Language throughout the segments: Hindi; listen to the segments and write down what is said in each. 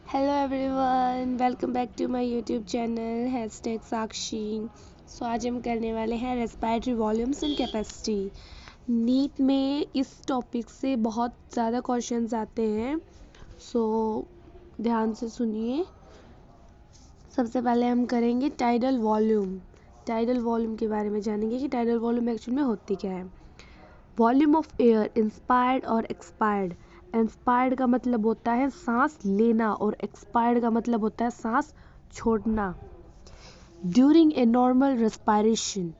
Hello everyone, welcome back to my YouTube channel hashtag Sakshi. So आज हम करने वाले हैं respiratory volumes and capacity. NEET में इस टॉपिक से बहुत ज़्यादा क्वेश्चंस आते हैं, सो ध्यान से सुनिए। सबसे पहले हम करेंगे टाइडल वॉल्यूम। टाइडल वॉल्यूम के बारे में जानेंगे कि टाइडल वॉल्यूम एक्चुअल में होती क्या है। वॉल्यूम ऑफ एयर इंस्पायर्ड और एक्सपायर्ड। इंस्पायर्ड का मतलब होता है सांस लेना और एक्सपायर्ड का मतलब होता है सांस छोड़ना। During a normal respiration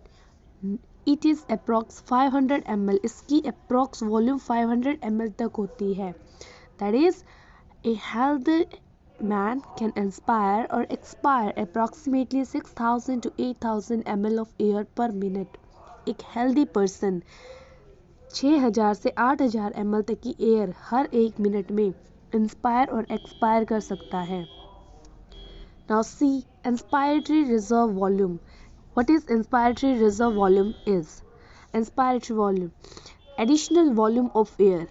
it is approx 500 ml। इसकी अप्रॉक्स वॉल्यूम 500 ml तक होती है। That is a healthy man can inspire or expire approximately 6000 to 8000 ml of air per minute। एक हेल्दी पर्सन 6000 से 8000 ml तक की एयर हर एक मिनट में इंस्पायर और एक्सपायर कर सकता है। Now see inspiratory reserve volume. What is inspiratory reserve volume? Is inspiratory volume additional volume of air.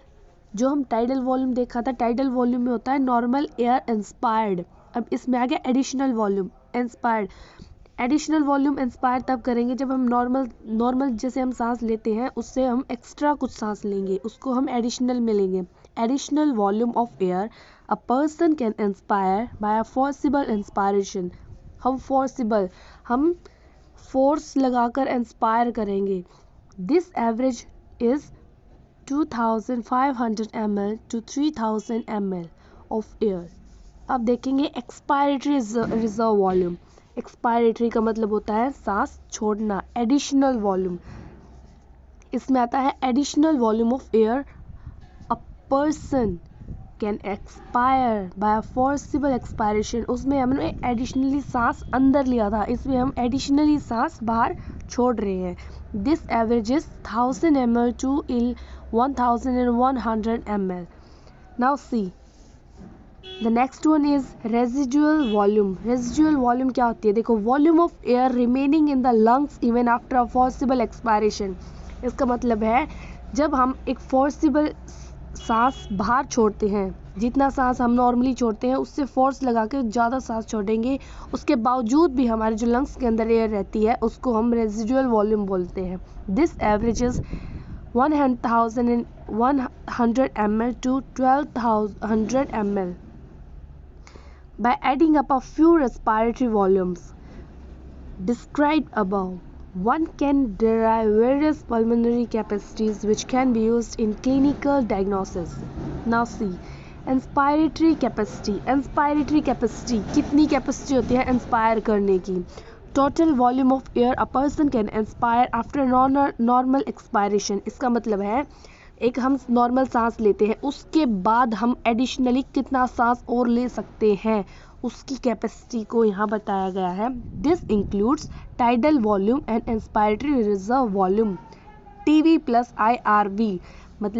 जो हम टाइडल वॉल्यूम देखा था, टाइडल वॉल्यूम में होता है नॉर्मल एयर इंस्पायर्ड। अब इसमें आ गया additional volume inspired. Additional volume inspire तब करेंगे जब हम नॉर्मल जैसे हम सांस लेते हैं उससे हम एक्स्ट्रा कुछ सांस लेंगे, उसको हम एडिशनल में लेंगे। Additional volume of air a person can inspire by a forcible inspiration. हम फोर्स लगाकर इंस्पायर करेंगे। This average is 2500 ml to 3000 ml of air. अब देखेंगे एक्सपायरेटरी रिजर्व वॉल्यूम। एक्सपायरेटरी का मतलब होता है सांस छोड़ना। एडिशनल वॉल्यूम, इसमें आता है additional volume of air a person can expire by a forcible expiration. उसमें हमने एडिशनली सांस अंदर लिया था, इसमें हम एडिशनली सांस बाहर छोड़ रहे हैं। This average is 1000 ml to 1100 ml। Now see the next one is residual volume. Residual volume क्या होती है? देखो, volume of air remaining in the lungs even after a forcible expiration. इसका मतलब है जब हम एक फोर्सिबल सांस बाहर छोड़ते हैं, जितना सांस हम नॉर्मली छोड़ते हैं उससे फोर्स लगा के ज़्यादा सांस छोड़ेंगे, उसके बावजूद भी हमारे जो लंग्स के अंदर एयर रहती है उसको हम रेजिडुअल वॉल्यूम बोलते हैं। This averages 1100 ml to 1200 ml। By adding up a few respiratory volumes described above, one can derive various pulmonary capacities which can be used in clinical diagnosis. Now see, inspiratory capacity। inspiratory capacity कितनी कैपेसिटी होती है इंस्पायर करने की? Total volume of air a person can inspire after normal expiration. इसका मतलब है एक हम नॉर्मल सांस लेते हैं, उसके बाद हम एडिशनली कितना सांस और ले सकते हैं, उसकी कैपेसिटी को यहाँ बताया गया है। This includes tidal volume and inspiratory reserve volume, TV plus IRV।